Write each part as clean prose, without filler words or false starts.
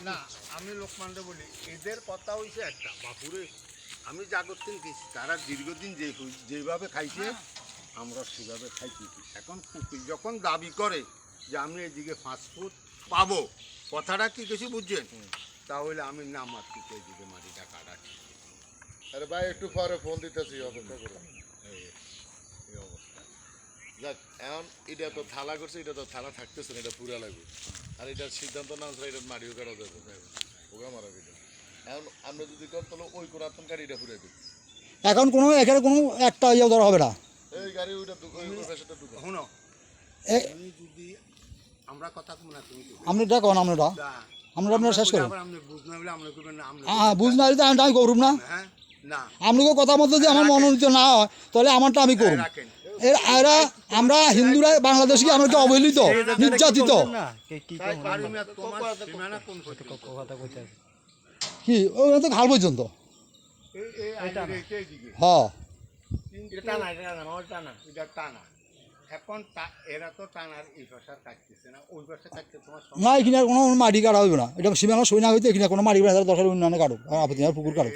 না আমি লোকমানকে বলি এদের কথা হয়েছে একটা বাপুরে আমি জাগতিক দিচ্ছি তারা দীর্ঘদিন যেভাবে খাইছে আমরা সেভাবে খাইছি। এখন যখন দাবি করে যে আমি এদিকে ফাস্টফুড পাবো, কথাটা কি কিছু বুঝছেন, তাহলে আমি না মারছি এদিকে মাটিটা কাটাচ্ছি। আরে ভাই একটু পরে ফোন দিতেছি, অপেক্ষা করো। এই অবস্থা যাক, এখন এটা তো থালা করছে, এটা তো থালা থাকতেছে না, এটা পুরা লাগবে। আর এটার সিদ্ধান্ত না আসলে এটা মাটিও কাটা যাবে, ওগা মারা এটা। এখন আমরা যদি কর তাহলে ওই কোরাতন গাড়িটা পুরে দিই। এখন কোনো এখানে কোনো একটা ইয়ে ধরা হবে না। এই গাড়ি ওইটা পেশাটা ঢুকে শুনো, তুমি যদি আমরা কথা কম না, তুমি আপনি এটা কন, আমরা আপনার শেষ করেন। আপনি বুঝ না বলে আমরা করবেন না, হ্যাঁ বুঝ না দিতে আমি করুম না। হ্যাঁ না আপনাকে কথা মতো যদি আমার মনোনীত না হয় তাহলে আমারটা আমি করুম। রাখেন এরা আমরা হিন্দুরা বাংলাদেশকে আমাকে অবহেলিত, নির্যাতিত। কি ওই তো খাল পর্যন্ত। হ্যাঁ এখন এরা তো টানার এই ভাষা কাটতেছে না, ওই ভাষা কাটতে তোমার না, এখানে কোনো মাটি কাটা হবে না। এটা সীমানা সই না হইতে এখানে কোনো মাটি কাটা দরকার, উন্নয়নে কাটুক, আপত্তি না, পুকুর কাটুক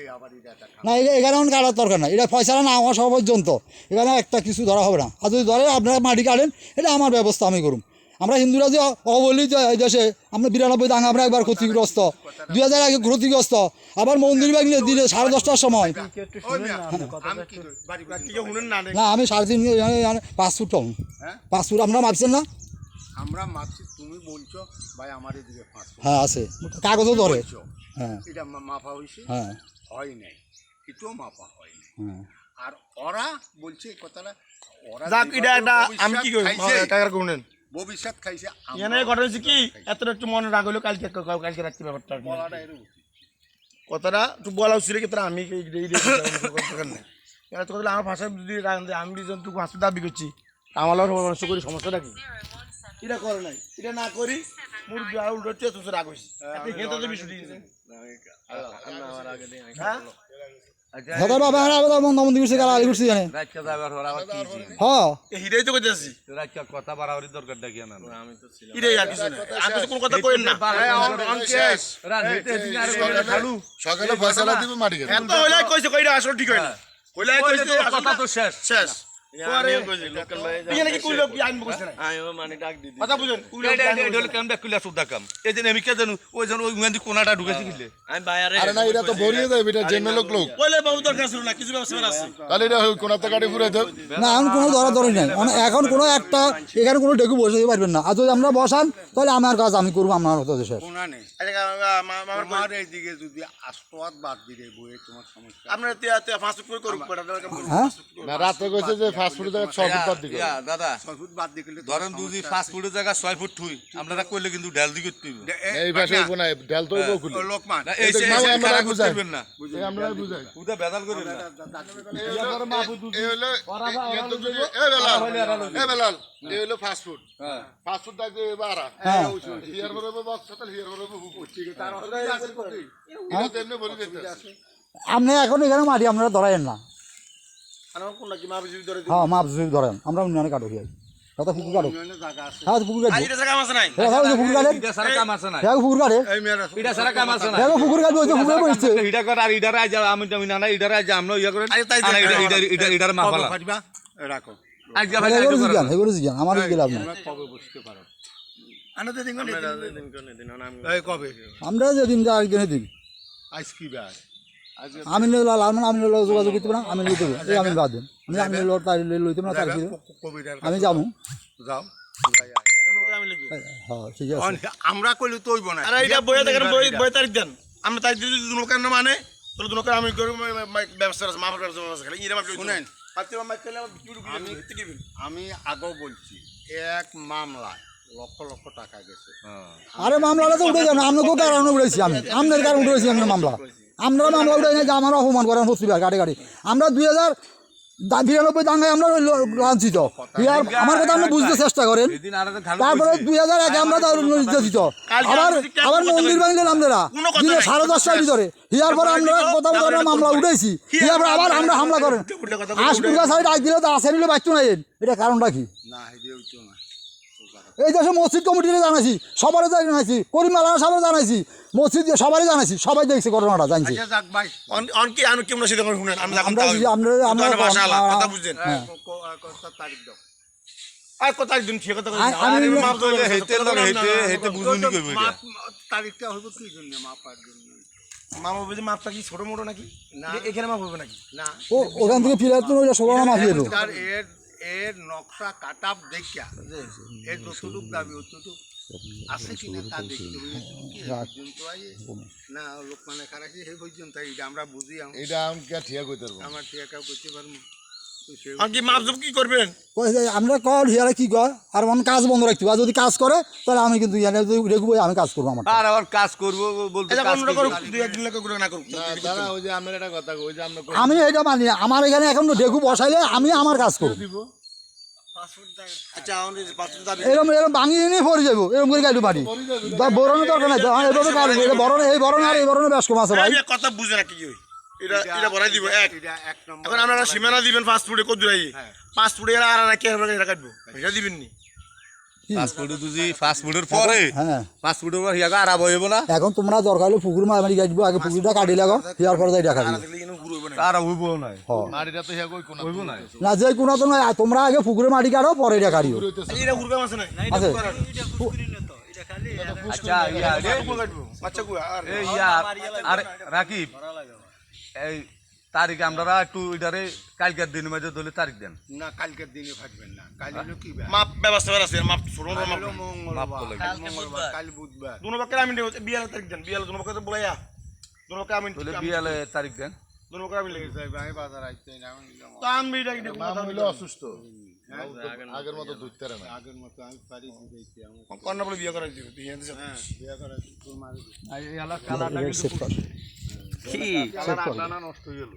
না, এখানে কাটার দরকার না। এটা ফয়সালা না হওয়া সব পর্যন্ত এখানে একটা কিছু ধরা হবে না। আর যদি ধরে আপনারা মাটি কাটেন, এটা আমার ব্যবস্থা আমি করুম। আমরা হিন্দুরা যে অবহেলিত এই দেশে, আমরা 92 দাঙ্গা আমরা একবার ক্ষতিগ্রস্ত, 2000 আগে ক্ষতিগ্রস্ত, আবার মন্দির ভাঙলে দিলে 10:30টার সময়। না আমি 3.5 5 ফুট কম, 5 ফুট আপনারা মাপছেন না? আমরা মাপছি, তুমি বলছো ভাই আমার এদিকে 5 ফুট। হ্যাঁ আছে, কাগজও ধরে। হ্যাঁ এটা মাপা হয়েছে, হ্যাঁ হয় নাই, এটাও মাপা হয় নাই। হ্যাঁ আর ওরা বলছে এই কথাটা, ওরা আমি কি করি টাকার গুনেন ভবিষ্যৎ খাইছে। এখানে ঘটনা হচ্ছে কি, এতটা একটু মনে রাখ হলো কালকে রাখছি ব্যাপারটা, বলাটা এরকম কথাটা একটু বলা উচিত কি তোরা আমি আমার ভাষা যদি আমি তুই হাসপাতাল দাবি করছি আমার পরামর্শ করি, সমস্যাটা কি? এটা করে নাই, এটা না করি মুরগি আর উল্টো তোর রাগ হয়েছি। হ্যাঁ দাদা বাবা মন্দির করছে, গালাগালি করছে জানে। হ্যাঁ হিরেই তো কইতেছি কথা বাড়াবাড়ির দরকারটা কি না, হিরেই আর কিছু না, আর কিছু কোন কথা কইেন না। সকালে ফয়সালা দিবে মাটি কাটে। এত হইলাই কইছে কইরা আসল ঠিক হয় না, হইলাই কইছে কথা তো শেষ শেষ। এখানে কি কইলো কি আইন বকছ না, কথা বুঝেন কোনাটা ঢুকেছি কিলে আরে না, এটা তো ভরিয়ে দেবে, এটা জেনে লোক কইলে বাবু দরকার ছিল না, কিছু ব্যবস্থা আছে তাহলে এটা কোনাতে গাড়ি পুরে দাও না, এখন কোনো ধরাধরি নাই। এখন কোনো একটা এখানে কোনো ডেকু বসে পারবেন না। আর যদি আমরা বসান তাহলে আমার কাজ আমি করবো, আপনার হতো দেশের। শোনা নেই, আমার এইদিকে যদি আস্তোয়াত বাদ দিলে বই তোমার সমস্যা। আপনার ফাস্ট ফুড করুক হ্যাঁ না, রাতে কইছে যে ফাস্ট ফুডের জায়গায় 6 ফুট বাদ দিবে। দাদা 6 ফুট বাদ দিলে ধরেন দুজি 5 ফুটের জায়গা 6 ফুট থুই আপনারা কইলে কিন্তু ঢাল দি করতে হইব। এই ভাষা হইব না, ঢাল তো হইব খুলে। লোকমান না এই আমরা বুঝাই না, এই আমরা বুঝাই। উদা বেদাল করেন না। এই হলো এ বেলাল এই হলো ফাস্ট ফুড। হ্যাঁ ফাস্ট ফুড দাকে বারা হ্যাঁ হিয়ার বরাবর বক্স সাতাল হিয়ার বরাবর ঠিক তার অসুবিধা আছে কই এটা তেমনি বলি দিতে আছে। আপনি এখন এখানে মাটি আপনারা ধরাইন না। আনার কোন কি মাপ যদি ধরে হ্যাঁ মাপ যদি ধরেন, আমরা উন্নয়নে কাটুক। কথা পুকুর কাটুক, হ্যাঁ পুকুর কাটবো। এটা জায়গা আছে নাই, পুকুর কাটে, এটা সারা কাম আছে না, পুকুর কাটে, এটা সারা কাম আছে না, পুকুর কাটবে, ওই তো পুকুরে বসছে। এটা কর আর ইডার আজ আমি না না ইডার আজ আমরা ইয়া করেন ইডার মাফালা রাখো। আজ যা ভাই এগুলো জিজ্ঞান, এগুলো জিজ্ঞান, আমার গেলাম না। কবে বসতে পারো? আনাতে দিন এই কবে? আমরা যেদিন যা একদিনে দিন আজ কি বার? আমি যোগাযোগ করতে পারেন, আমি লইতে হবে, এই আমি বাদ দেন, আমি তাই লইতে না, তার আমি যাবো। যাও হ্যাঁ ঠিক আছে, আমরা কইলে তো হইব না। আরে এটা বইয়া দেখেন, বই তারিখ দেন, আমরা তারিখ যদি দুনোকার না মানে তাহলে দুনোকার আমি করব ব্যবস্থা আছে, মাফের ব্যবস্থা আছে। খালি ইরা মাফ শুনেন, শুনেন আমি আগেও বলছি এক মামলায় লক্ষ লক্ষ টাকা গেছে। আরে মামলাটা তো উঠে যান, আপনাকেও কারণে উঠেছি আমি, আপনার কারণে উঠেছি আমি মামলা। আমরা মামলা উঠে যে আমার অপমান করেন হচ্ছি গাড়ি গাড়ি। আমরা 92 দাঙ্গায় আমরা লাঞ্ছিত। ইয়ার আমার কথা আপনি বুঝতে চেষ্টা করেন। এদিন আর একটা ঢাল তারপরে 2001 আমরা নির্যাতিত, আবার মন্দির ভাঙলেন আপনারা দিনে 10:30টার ভিতরে। ইয়ার পরে আমরা কথা বলে মামলা উঠেছি, ইয়ার পরে আবার আমরা হামলা করেন। আশপুরগা সাইড আগ দিলে তো আসে নিলে বাচ্চু নাই, এটা কারণটা কি? না হেঁটে হইতো না এই দেশে মসজিদ কমিটিরে জানাইছি, সবারই জানাইছি, করিম মালানা সাহেবের জানাইছি, মসজিদ সবারই জানাইছি, সবাই দেখছে ঘটনাটা জানছি। আচ্ছা যাক ভাই অনকি আমি কেমন সেটা শুনেন আমি আমরা ভাষা আলাদা কথা বুঝছেন তারিখ দাও আর কথা একদিন ঠিক কথা আমি হেতে বুঝুনি কইব এটা তারিখটা হইব কি জন্য মাপার জন্য মামা বুঝি মাপটা কি ছোট মোটো নাকি না। এখানে মাপ হবে নাকি না ওখান থেকে ফিরে তো ওইটা সবার মাফিয়ে দেবো। তার এর নকশা কাটাপ দেখিয়া এর যতটুক দাবি অতটুক আছে কিনা তা দেখতে হবে। কি পর্যন্ত আইয়ে না লোক মানে খারাপি সেই পর্যন্ত এটা আমরা বুঝি এটা আমি কে ঠিয়া কইতে পারবো আমার ঠিক কেউ করতে পারবো তো সে আর কি মাপ কি করবেন আমরা কল হিয়ারে কি কয় আর মন কাজ বন্ধ রাখতে হবে, আর যদি কাজ করে তাহলে আমি কিন্তু রেখবো, আমি কাজ করবো আমার। আর আবার কাজ করব বলতে এটা কাজ কোন করুক দুই একদিন লাগে করে না করুক না দাদা ওই যে আমার একটা কথা ওই যে আমরা আমি এটা মানি না, আমার এখানে এখন ঢেকু বসাইলে আমি আমার কাজ করবো। আচ্ছা আমাদের পাঁচটা দাবি এরকম এরকম ভাঙিয়ে নিয়ে পড়ে যাবো, এরকম করে গাড়ি পারি বরণের দরকার নাই তো, এভাবে কাজ বরণ এই বরণ আর এই বরণে বেশ কম আছে ভাই। আমি কথা বুঝে না কি হই এটা এটা বড়াই দিব এক এটা এক নম্বর এখন আপনারা সীমানা দিবেন ফাস্ট ফুডে কত দূরাই ফাস্ট ফুডে এরা আর কি হবে এটা কাটবো এটা দিবেন নি ফাস্টফুড তুই ফাস্টফুডের পরে হ্যাঁ ফাস্টফুডের পর হিয়াগা আরাম হইব না এখন তোমরা দরকার হলে পুকুর মারি গাইবো, আগে পুকুরটা কাটি লাগো, হিয়ার পরে যাই দেখা দিবো। দেখলে কিন্তু গুরু হবে না আর হইব না মাটিটা তো হিয়া কই কোন হইব না না যে কোনো তো নয়, তোমরা আগে পুকুরে মাটি কাটো পরে এটা কাটিও এটা গুরু আছে না আছে। আচ্ছা ইয়া রে বাচ্চা কো আর এই ইয়া আর রাকিব এই তারিখ আমরা একটু এটারে কালকের দিনের মধ্যে ধরে তারিখ দেন না কালকের দিনে থাকবেন না কাল হলো কি বার? মাপ ব্যবস্থা আছে মাপ ছোট কাল মাপ হলো মঙ্গলবার কাল বুধবার দুনো বাক্যে আমি বিয়ালে তারিখ দেন বিয়ালে দুনো বাক্যে বলাইয়া দুনো বাক্যে আমি তাহলে বিয়ালে তারিখ দেন দুনো বাক্যে আমি লেগে যাই ভাই বাজার আইতে না আমি তো আমি এটা এটা মাম হইলো অসুস্থ আগের মতো ধরতে পারে না আগের মতো আমি পারি বুঝাইতে আমার কন্যা বলে বিয়ে করা দিও তুই এনে বিয়া করা তোমার এই এলাকা কালাটা সেট কর। কি কালার আটানা নষ্ট হয়ে গেল